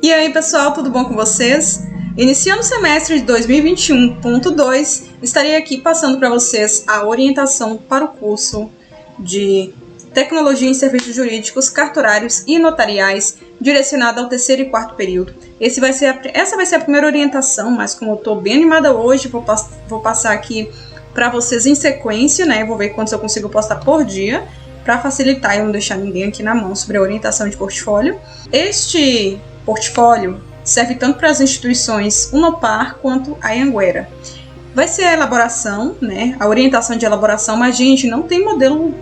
E aí, pessoal, tudo bom com vocês? Iniciando o semestre de 2021.2, estarei aqui passando para vocês a orientação para o curso de Tecnologia em Serviços Jurídicos, Cartorários e Notariais, direcionado ao terceiro e quarto período. Essa vai ser a primeira orientação, mas como eu estou bem animada hoje, vou passar aqui para vocês em sequência, né? Vou ver quantos eu consigo postar por dia, para facilitar e não deixar ninguém aqui na mão sobre a orientação de portfólio. Este portfólio serve tanto para as instituições Unopar quanto a Anhanguera. Vai ser a elaboração, né? A orientação de elaboração, mas, gente, não tem modelo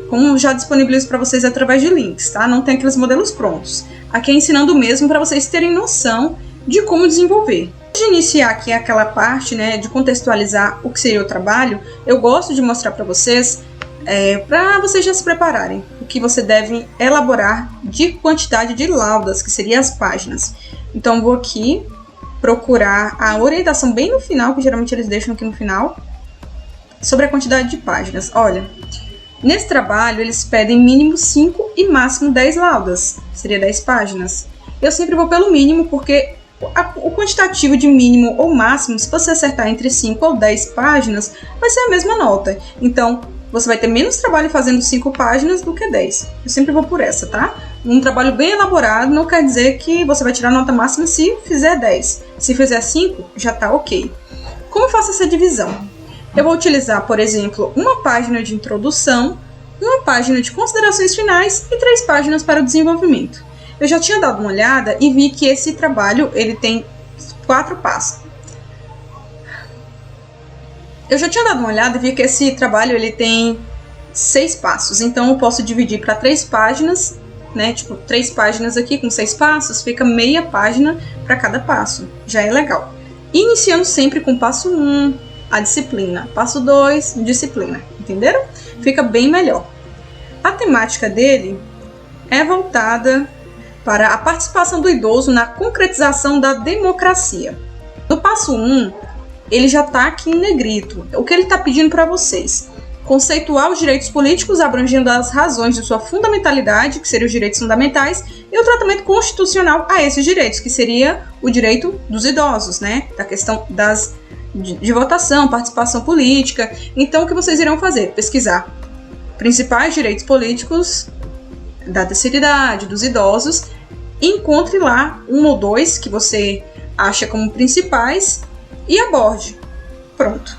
como já disponibilizo para vocês através de links, tá? Não tem aqueles modelos prontos. Aqui é ensinando mesmo para vocês terem noção de como desenvolver. Antes de iniciar aqui aquela parte, né, de contextualizar o que seria o trabalho, eu gosto de mostrar para vocês, para vocês já se prepararem, o que você deve elaborar de quantidade de laudas, que seriam as páginas. Então, vou aqui procurar a orientação bem no final, que geralmente eles deixam aqui no final, sobre a quantidade de páginas. Olha, nesse trabalho, eles pedem mínimo 5 e máximo 10 laudas, seria 10 páginas. Eu sempre vou pelo mínimo, porque o quantitativo de mínimo ou máximo, se você acertar entre 5 ou 10 páginas, vai ser a mesma nota. Então, você vai ter menos trabalho fazendo 5 páginas do que 10. Eu sempre vou por essa, tá? Um trabalho bem elaborado não quer dizer que você vai tirar a nota máxima se fizer 10. Se fizer 5, já tá ok. Como eu faço essa divisão? Eu vou utilizar, por exemplo, uma página de introdução, uma página de considerações finais e 3 páginas para o desenvolvimento. Eu já tinha dado uma olhada e vi que esse trabalho ele tem 4 passos. Eu já tinha dado uma olhada e vi que esse trabalho ele tem 6 passos. Então, eu posso dividir para 3 páginas, né? Tipo, 3 páginas aqui com 6 passos, fica meia página para cada passo. Já é legal. Iniciando sempre com passo 1, a disciplina. Passo 2, disciplina. Entenderam? Fica bem melhor. A temática dele é voltada para a participação do idoso na concretização da democracia. No passo 1, ele já está aqui em negrito. O que ele está pedindo para vocês? Conceituar os direitos políticos abrangendo as razões de sua fundamentalidade, que seriam os direitos fundamentais, e o tratamento constitucional a esses direitos, que seria o direito dos idosos, né? Da questão de votação, participação política. Então, o que vocês irão fazer? Pesquisar principais direitos políticos da terceira idade, dos idosos, encontre lá 1 ou 2 que você acha como principais e aborde. Pronto.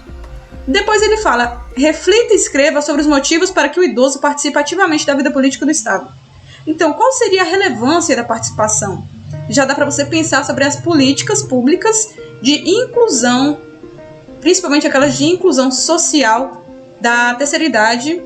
Depois ele fala, reflita e escreva sobre os motivos para que o idoso participe ativamente da vida política do Estado. Então, qual seria a relevância da participação? Já dá para você pensar sobre as políticas públicas de inclusão, principalmente aquelas de inclusão social da terceira idade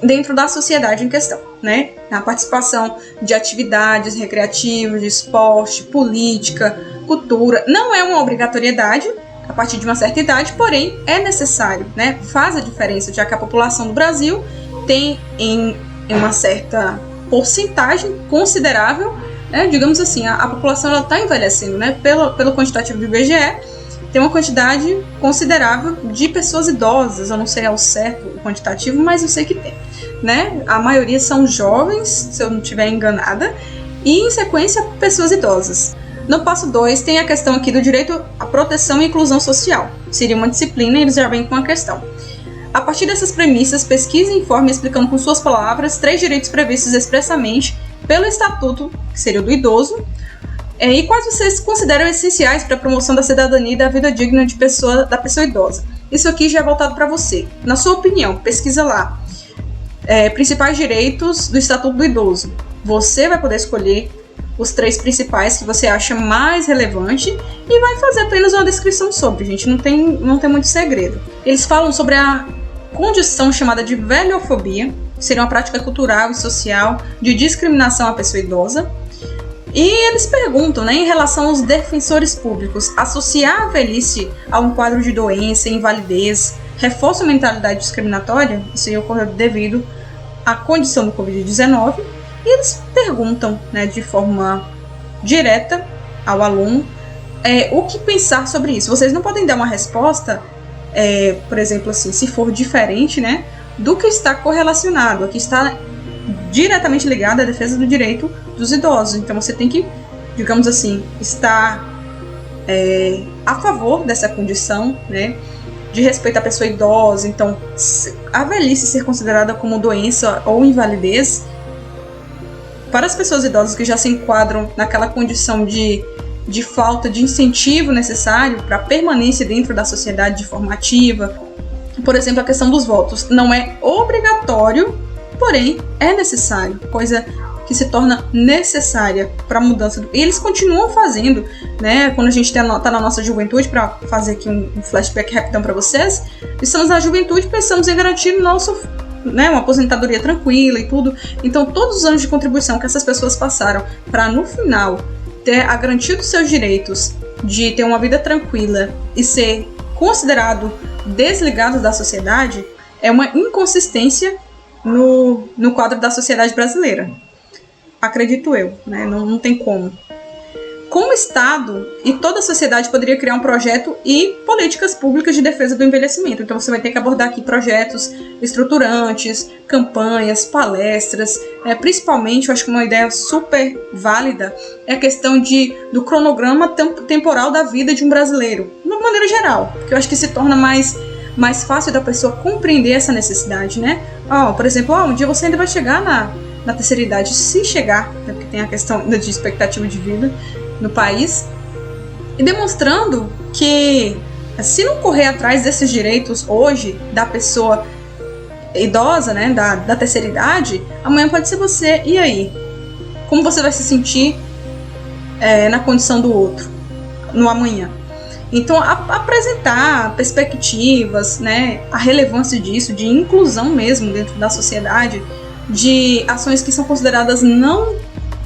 dentro da sociedade em questão, né? A participação de atividades recreativas, de esporte, política, cultura. Não é uma obrigatoriedade a partir de uma certa idade, porém é necessário, né? Faz a diferença, já que a população do Brasil tem em uma certa porcentagem considerável, né? Digamos assim, a população está envelhecendo, né? Pelo quantitativo do IBGE, tem uma quantidade considerável de pessoas idosas. Eu não sei ao certo o quantitativo, mas eu sei que tem, né? A maioria são jovens, se eu não estiver enganada, e em sequência pessoas idosas. No passo 2 tem a questão aqui do direito à proteção e inclusão social. Seria uma disciplina e eles já vêm com a questão. A partir dessas premissas, pesquise e informe explicando com suas palavras 3 direitos previstos expressamente pelo Estatuto, que seria o do idoso, e quais vocês consideram essenciais para a promoção da cidadania e da vida digna da pessoa idosa. Isso aqui já é voltado para você. Na sua opinião, pesquisa lá. Principais direitos do Estatuto do Idoso. Você vai poder escolher os 3 principais que você acha mais relevante e vai fazer apenas uma descrição sobre, gente, não tem muito segredo. Eles falam sobre a condição chamada de velhofobia, que seria uma prática cultural e social de discriminação à pessoa idosa. E eles perguntam, né, em relação aos defensores públicos, associar a velhice a um quadro de doença, invalidez, reforça a mentalidade discriminatória, isso aí ocorreu devido à condição do Covid-19. E eles perguntam, né, de forma direta ao aluno o que pensar sobre isso. Vocês não podem dar uma resposta, por exemplo, assim, se for diferente, né, do que está correlacionado. Aqui está diretamente ligado à defesa do direito dos idosos. Então você tem que digamos assim, está a favor dessa condição, né, de respeito à pessoa idosa. Então, a velhice ser considerada como doença ou invalidez, para as pessoas idosas que já se enquadram naquela condição de falta de incentivo necessário para a permanência dentro da sociedade de forma ativa, por exemplo, a questão dos votos não é obrigatório, porém é necessário, coisa que se torna necessária para a mudança. E eles continuam fazendo, né? Quando a gente está na nossa juventude, para fazer aqui um flashback rapidão para vocês, estamos na juventude, pensamos em garantir uma aposentadoria tranquila e tudo. Então, todos os anos de contribuição que essas pessoas passaram para, no final, ter a garantia dos seus direitos, de ter uma vida tranquila e ser considerado desligado da sociedade, é uma inconsistência no quadro da sociedade brasileira. Acredito eu, né? Não tem como. Como o Estado e toda a sociedade poderia criar um projeto e políticas públicas de defesa do envelhecimento. Então você vai ter que abordar aqui projetos estruturantes, campanhas, palestras. Principalmente, eu acho que uma ideia super válida é a questão do cronograma temporal da vida de um brasileiro, de uma maneira geral, porque eu acho que se torna mais fácil da pessoa compreender essa necessidade, né? Por exemplo, um dia você ainda vai chegar na terceira idade, se chegar, né, porque tem a questão de expectativa de vida no país, e demonstrando que se não correr atrás desses direitos hoje da pessoa idosa, né, da terceira idade, amanhã pode ser você. E aí? Como você vai se sentir na condição do outro no amanhã? Então, apresentar perspectivas, né, a relevância disso, de inclusão mesmo dentro da sociedade, de ações que são consideradas não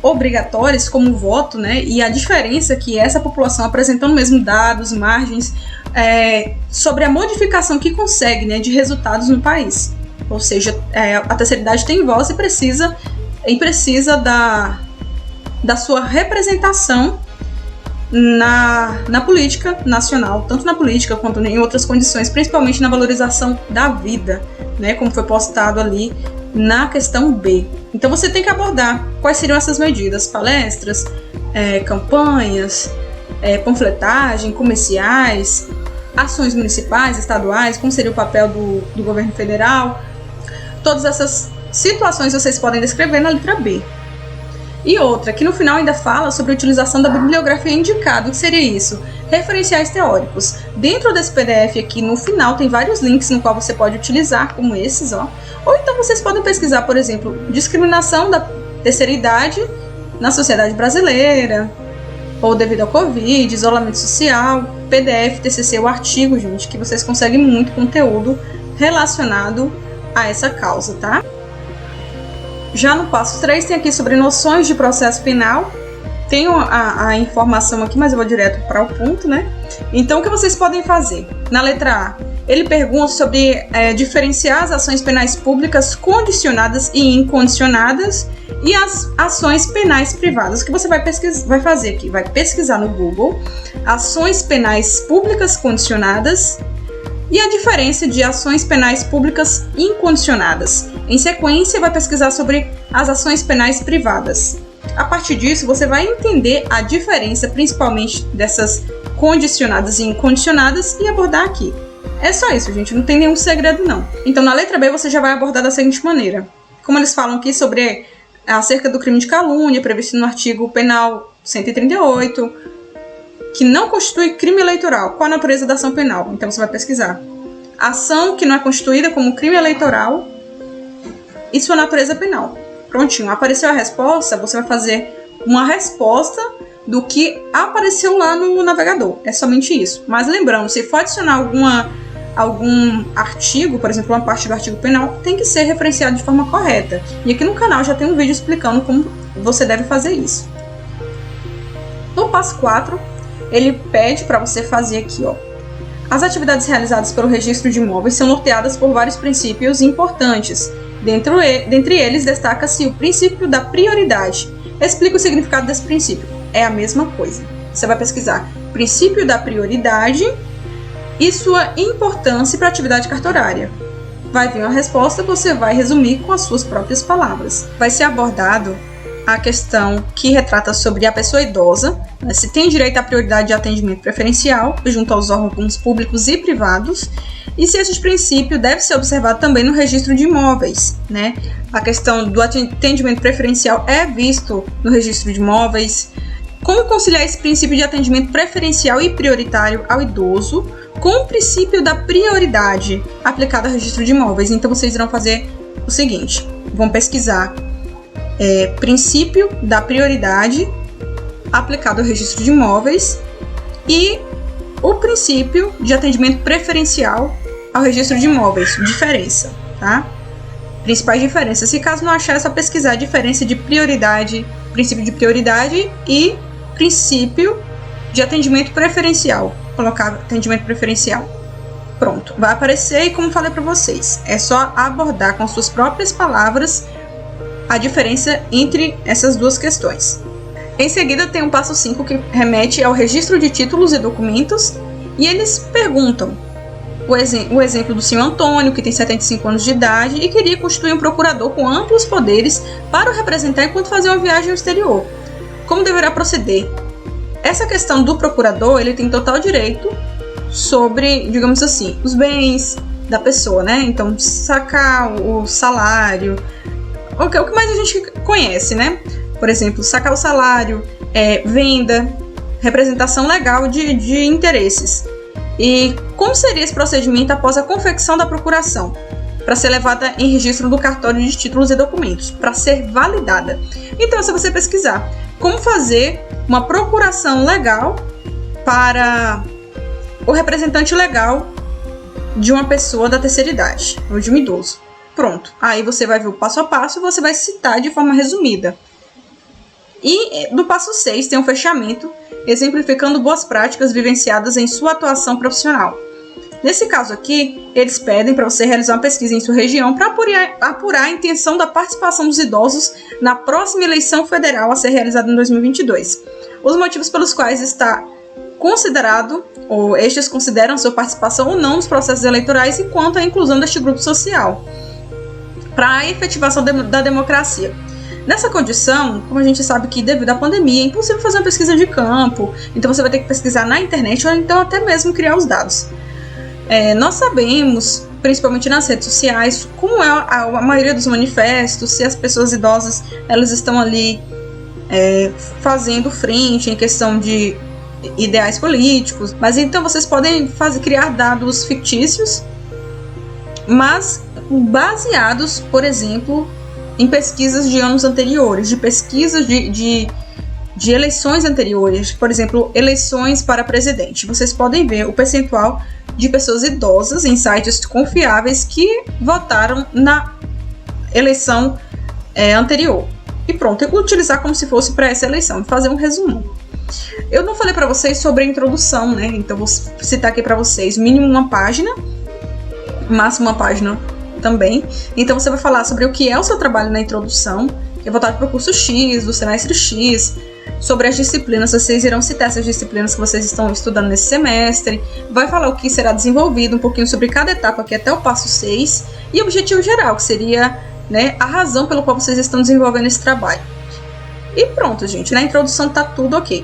obrigatórias, como o voto, né, e a diferença que essa população, apresentando mesmo dados, margens, sobre a modificação que consegue, né, de resultados no país. Ou seja, a terceira idade tem voz e precisa da sua representação na política nacional, tanto na política quanto em outras condições, principalmente na valorização da vida, né, como foi postado ali na questão B. Então você tem que abordar quais seriam essas medidas: palestras, campanhas, panfletagem, comerciais, ações municipais, estaduais, como seria o papel do governo federal. Todas essas situações vocês podem descrever na letra B. E outra, que no final ainda fala sobre a utilização da bibliografia indicada. O que seria isso? Referenciais teóricos. Dentro desse PDF aqui, no final, tem vários links no qual você pode utilizar, como esses, ó. Ou então vocês podem pesquisar, por exemplo, discriminação da terceira idade na sociedade brasileira, ou devido ao Covid, isolamento social, PDF, TCC, o artigo, gente, que vocês conseguem muito conteúdo relacionado a essa causa, tá? Já no passo 3 tem aqui sobre noções de processo penal. Tenho a informação aqui, mas eu vou direto para o ponto, né? Então, o que vocês podem fazer? Na letra A, ele pergunta sobre diferenciar as ações penais públicas condicionadas e incondicionadas e as ações penais privadas. O que você vai fazer aqui? Vai pesquisar no Google ações penais públicas condicionadas e a diferença de ações penais públicas incondicionadas. Em sequência, vai pesquisar sobre as ações penais privadas. A partir disso, você vai entender a diferença, principalmente dessas condicionadas e incondicionadas, e abordar aqui. É só isso, gente, não tem nenhum segredo, não. Então, na letra B, você já vai abordar da seguinte maneira. Como eles falam aqui sobre acerca do crime de calúnia, previsto no artigo penal 138, que não constitui crime eleitoral. Qual a natureza da ação penal? Então, você vai pesquisar. Ação que não é constituída como crime eleitoral e sua natureza penal. Prontinho, apareceu a resposta, você vai fazer uma resposta do que apareceu lá no navegador. É somente isso. Mas lembrando, se for adicionar algum artigo, por exemplo, uma parte do artigo penal, tem que ser referenciado de forma correta. E aqui no canal já tem um vídeo explicando como você deve fazer isso. No passo 4, ele pede para você fazer aqui, ó. As atividades realizadas pelo registro de imóveis são norteadas por vários princípios importantes. Dentre eles, destaca-se o princípio da prioridade. Explica o significado desse princípio. É a mesma coisa. Você vai pesquisar princípio da prioridade e sua importância para a atividade cartorária. Vai vir uma resposta que você vai resumir com as suas próprias palavras. Vai ser abordado a questão que retrata sobre a pessoa idosa, né, se tem direito à prioridade de atendimento preferencial junto aos órgãos públicos e privados, e se esse princípio deve ser observado também no registro de imóveis, né? A questão do atendimento preferencial é visto no registro de imóveis. Como conciliar esse princípio de atendimento preferencial e prioritário ao idoso com o princípio da prioridade aplicado ao registro de imóveis? Então, vocês irão fazer o seguinte, vão pesquisar princípio da prioridade aplicado ao registro de imóveis e o princípio de atendimento preferencial ao registro de imóveis, diferença, tá? Principais diferenças. Se caso não achar, é só pesquisar a diferença de prioridade, princípio de prioridade e princípio de atendimento preferencial. Colocar atendimento preferencial. Pronto, vai aparecer e como falei para vocês, é só abordar com suas próprias palavras a diferença entre essas duas questões. Em seguida tem o passo 5 que remete ao registro de títulos e documentos e eles perguntam o exemplo do senhor Antônio, que tem 75 anos de idade e queria constituir um procurador com amplos poderes para o representar enquanto fazia uma viagem ao exterior. Como deverá proceder? Essa questão do procurador, ele tem total direito sobre, digamos assim, os bens da pessoa, né? Então, sacar o salário, o que mais a gente conhece, né? Por exemplo, sacar o salário, venda, representação legal de interesses. E como seria esse procedimento após a confecção da procuração, para ser levada em registro do cartório de títulos e documentos, para ser validada? Então, se você pesquisar como fazer uma procuração legal para o representante legal de uma pessoa da terceira idade, ou de um idoso. Pronto, aí você vai ver o passo a passo e você vai citar de forma resumida. E no passo 6 tem um fechamento, exemplificando boas práticas vivenciadas em sua atuação profissional. Nesse caso aqui, eles pedem para você realizar uma pesquisa em sua região para apurar a intenção da participação dos idosos na próxima eleição federal a ser realizada em 2022. Os motivos pelos quais está considerado, ou estes consideram sua participação ou não nos processos eleitorais e quanto à inclusão deste grupo social para a efetivação da democracia. Nessa condição, como a gente sabe que devido à pandemia é impossível fazer uma pesquisa de campo, então você vai ter que pesquisar na internet ou então até mesmo criar os dados. Nós sabemos, principalmente nas redes sociais, como é a maioria dos manifestos, se as pessoas idosas elas estão ali fazendo frente em questão de ideais políticos, mas então vocês podem criar dados fictícios, mas baseados, por exemplo, em pesquisas de anos anteriores, de pesquisas de eleições anteriores, por exemplo, eleições para presidente. Vocês podem ver o percentual de pessoas idosas em sites confiáveis que votaram na eleição anterior. E pronto, eu vou utilizar como se fosse para essa eleição, fazer um resumo. Eu não falei para vocês sobre a introdução, né? Então vou citar aqui para vocês, mínimo uma página, máximo uma página também. Então você vai falar sobre o que é o seu trabalho na introdução, que é voltado para o curso X, do semestre X, sobre as disciplinas, vocês irão citar essas disciplinas que vocês estão estudando nesse semestre, vai falar o que será desenvolvido, um pouquinho sobre cada etapa aqui até o passo 6, e o objetivo geral, que seria, né, a razão pela qual vocês estão desenvolvendo esse trabalho. E pronto, gente, na introdução tá tudo ok.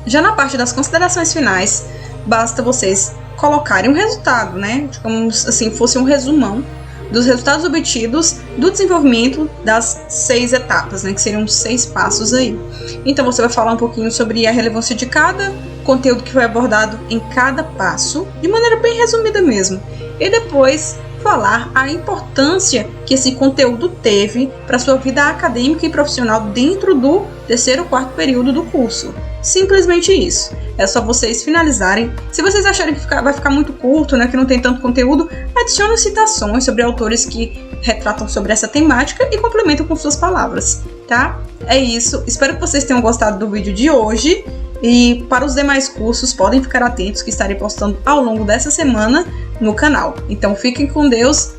Já na parte das considerações finais, basta vocês colocarem um resultado, né, como assim fosse um resumão dos resultados obtidos do desenvolvimento das 6 etapas, né, que seriam 6 passos aí. Então você vai falar um pouquinho sobre a relevância de cada conteúdo que foi abordado em cada passo, de maneira bem resumida mesmo. E depois falar a importância que esse conteúdo teve para sua vida acadêmica e profissional dentro do terceiro ou quarto período do curso. Simplesmente isso. É só vocês finalizarem. Se vocês acharem que vai ficar muito curto, né, que não tem tanto conteúdo, adicione citações sobre autores que retratam sobre essa temática e complementam com suas palavras, tá? É isso. Espero que vocês tenham gostado do vídeo de hoje. E para os demais cursos, podem ficar atentos que estarei postando ao longo dessa semana no canal. Então fiquem com Deus,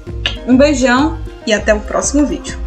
um beijão e até o próximo vídeo.